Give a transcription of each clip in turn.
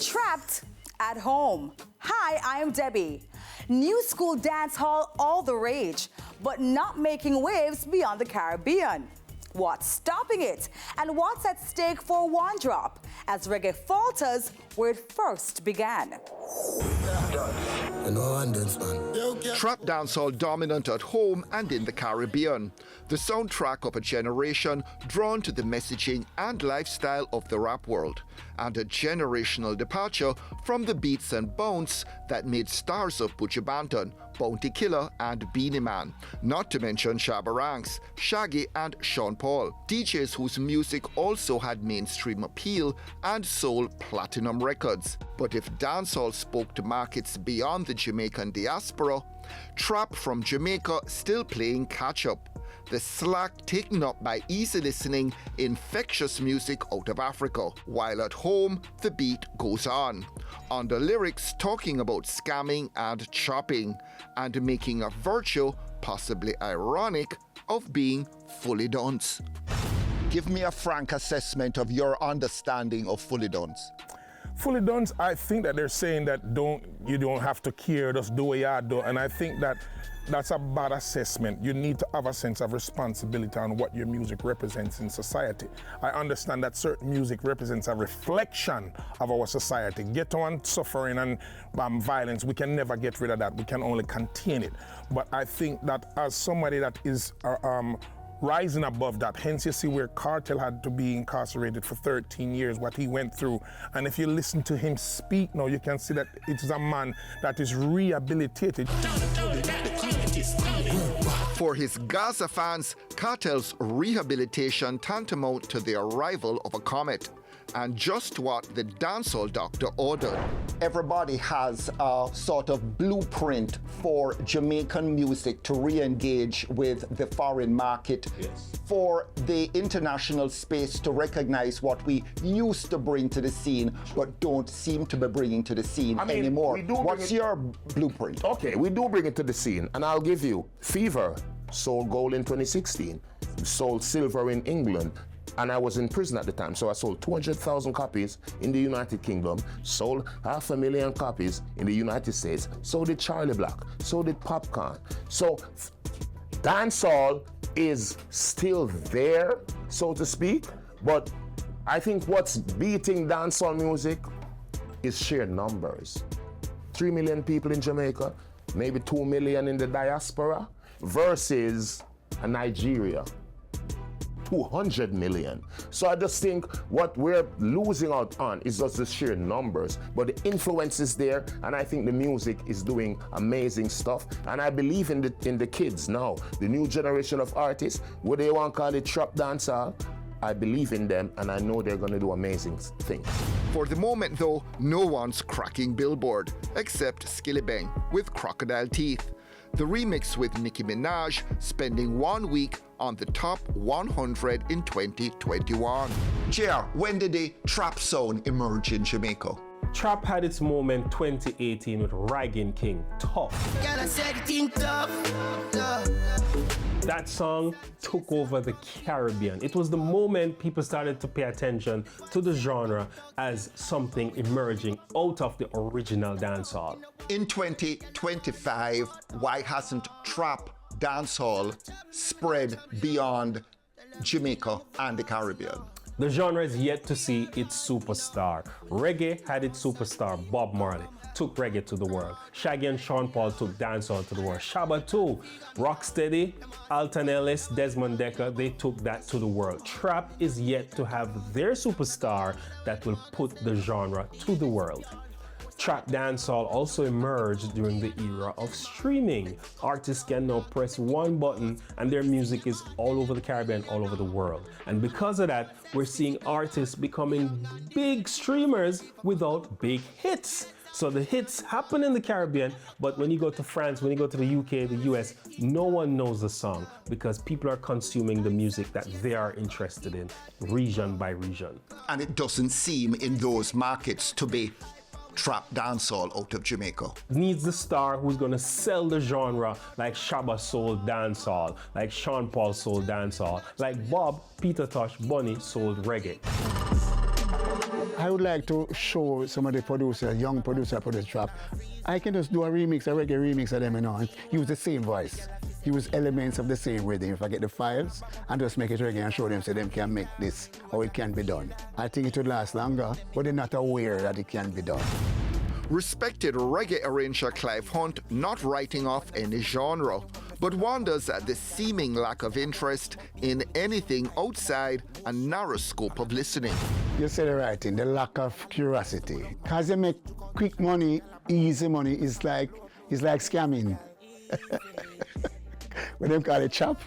Trapped at home. Hi, I am Debbie. New school dance hall all the rage, but not making waves beyond the Caribbean. What's stopping it? And what's at stake for One Drop as reggae falters where it first began? Trap dancehall dominant at home and in the Caribbean. The soundtrack of a generation drawn to the messaging and lifestyle of the rap world, and a generational departure from the beats and bounce that made stars of Buju Banton, Bounty Killer and Beanie Man, not to mention Shabba Ranks, Shaggy and Sean Paul, DJs whose music also had mainstream appeal and sold platinum records. But if dancehall spoke to markets beyond the Jamaican diaspora, trap from Jamaica still playing catch-up. The slack taken up by easy listening, infectious music out of Africa, while at home the beat goes on. On the lyrics talking about scamming and chopping, and making a virtue, possibly ironic, of being fully dunce. Give me a frank assessment of your understanding of fully dunce. Fully done, I think that they're saying that you don't have to care, just do what you do, and I think that that's a bad assessment. You need to have a sense of responsibility on what your music represents in society. I understand that certain music represents a reflection of our society. Ghetto and suffering and violence, we can never get rid of that. We can only contain it. But I think that as somebody that is rising above that, hence you see where Cartel had to be incarcerated for 13 years, what he went through. And if you listen to him speak now, you can see that it is a man that is rehabilitated. For his Gaza fans, Cartel's rehabilitation tantamount to the arrival of a comet, and just what the dancehall doctor ordered. Everybody has a sort of blueprint for Jamaican music to re-engage with the foreign market, yes, for the international space to recognize what we used to bring to the scene, but don't seem to be bringing to the scene anymore. What's your blueprint? Okay, we do bring it to the scene, and I'll give you Fever sold gold in 2016, sold silver in England, and I was in prison at the time, so I sold 200,000 copies in the United Kingdom, sold 500,000 copies in the United States, so did Charlie Black, so did Popcorn. So dancehall is still there, so to speak, but I think what's beating dancehall music is sheer numbers. 3 million people in Jamaica, maybe 2 million in the diaspora, versus a Nigeria. 200 million. So I just think what we're losing out on is just the sheer numbers, but the influence is there, and I think the music is doing amazing stuff, and I believe in the kids now, the new generation of artists, what they want to call it trap dancehall. I believe in them, and I know they're going to do amazing things. For the moment though, no one's cracking Billboard, except Skilly Bang with Crocodile Teeth. The remix with Nicki Minaj spending 1 week on the top 100 in 2021. JR, when did the trap sound emerge in Jamaica? Trap had its moment 2018 with Ragging King, Tough. That song took over the Caribbean. It was the moment people started to pay attention to the genre as something emerging out of the original dancehall. In 2025, why hasn't trap dancehall spread beyond Jamaica and the Caribbean? The genre is yet to see its superstar. Reggae had its superstar, Bob Marley, took reggae to the world. Shaggy and Sean Paul took dancehall to the world. Shabba too. Rocksteady, Alton Ellis, Desmond Decker, they took that to the world. Trap is yet to have their superstar that will put the genre to the world. Trap dancehall also emerged during the era of streaming. Artists can now press one button and their music is all over the Caribbean, all over the world. And because of that, we're seeing artists becoming big streamers without big hits. So the hits happen in the Caribbean, but when you go to France, when you go to the UK, the US, no one knows the song because people are consuming the music that they are interested in, region by region. And it doesn't seem in those markets to be trap dancehall out of Jamaica. Needs the star who's gonna sell the genre like Shabba sold dancehall, like Sean Paul sold dancehall, like Bob, Peter Tosh, Bunny sold reggae. I would like to show some of the producers, young producer produce trap. I can just do a remix, a reggae remix of them, you know, and use the same voice. Use elements of the same rhythm. If I get the files and just make it reggae and show them so them can make this, or it can be done. I think it would last longer, but they're not aware that it can be done. Respected reggae arranger Clive Hunt not writing off any genre, but wonders at the seeming lack of interest in anything outside a narrow scope of listening. You said it right, the lack of curiosity. Because they make quick money, easy money, is like scamming. When they call it chop,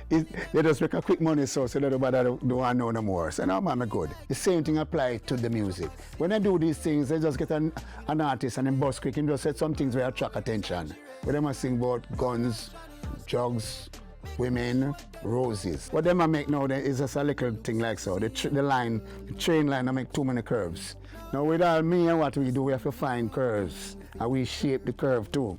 they just make a quick money source so that nobody don't want to know no more. So now I'm good. The same thing applies to the music. When I do these things, they just get an artist and then bust quick and just say some things will attract attention. When they must sing about guns, drugs, women, roses. What them I make now is just a little thing like so. The train line, I make too many curves. Now with all me and what we do, we have to find curves. And we shape the curve too.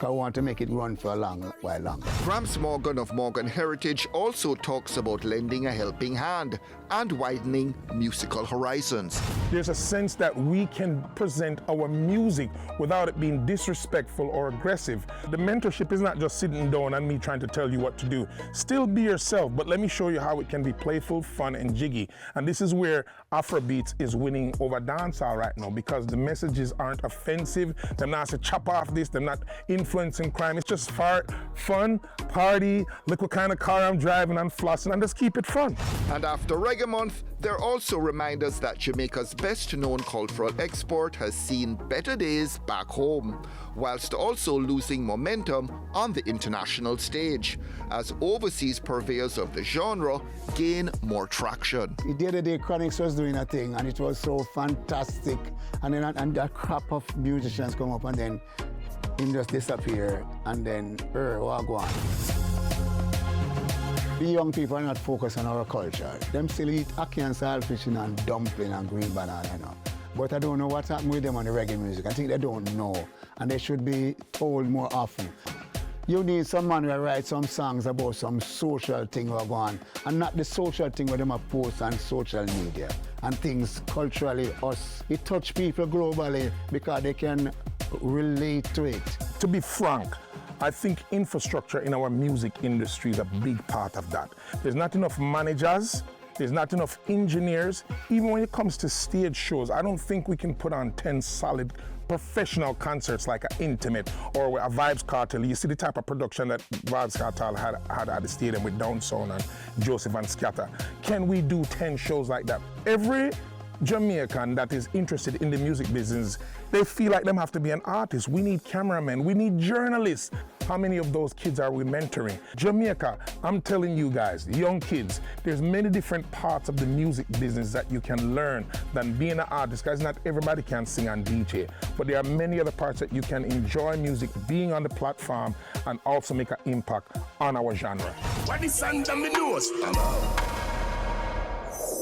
I want to make it run for a long while longer. Gramps Morgan of Morgan Heritage also talks about lending a helping hand and widening musical horizons. There's a sense that we can present our music without it being disrespectful or aggressive. The mentorship is not just sitting down and me trying to tell you what to do. Still be yourself, but let me show you how it can be playful, fun, and jiggy. And this is where Afrobeats is winning over dancehall right now, because the messages aren't offensive. They're not to chop off this, they're not influencing crime. It's just fun, party, look what kind of car I'm driving and flossing, and just keep it fun. And after Reggae Month, they're also reminders that Jamaica's best-known cultural export has seen better days back home, whilst also losing momentum on the international stage, as overseas purveyors of the genre gain more traction. The other day, Chronix was doing a thing, and it was so fantastic. And then a crop of musicians come up, and then him just disappear, and then wagwan. The young people are not focused on our culture. Them still eat ackee and saltfish and dumpling and green banana, you know. But I don't know what's happening with them on the reggae music. I think they don't know, and they should be told more often. You need some man who write some songs about some social thing or go on, and not the social thing where them are post on social media and things culturally us. It touch people globally because they can relate to it. To be frank, I think infrastructure in our music industry is a big part of that. There's not enough managers, there's not enough engineers. Even when it comes to stage shows, I don't think we can put on 10 solid professional concerts like an Intimate or a Vibes Cartel. You see the type of production that Vibes Cartel had at the stadium with Downsound and Joseph and Scatter. Can we do 10 shows like that? Every Jamaican that is interested in the music business, they feel like them have to be an artist. We need cameramen, we need journalists. How many of those kids are we mentoring? Jamaica, I'm telling you guys, young kids, there's many different parts of the music business that you can learn than being an artist. Guys, not everybody can sing and DJ, but there are many other parts that you can enjoy music, being on the platform, and also make an impact on our genre. What is under my nose?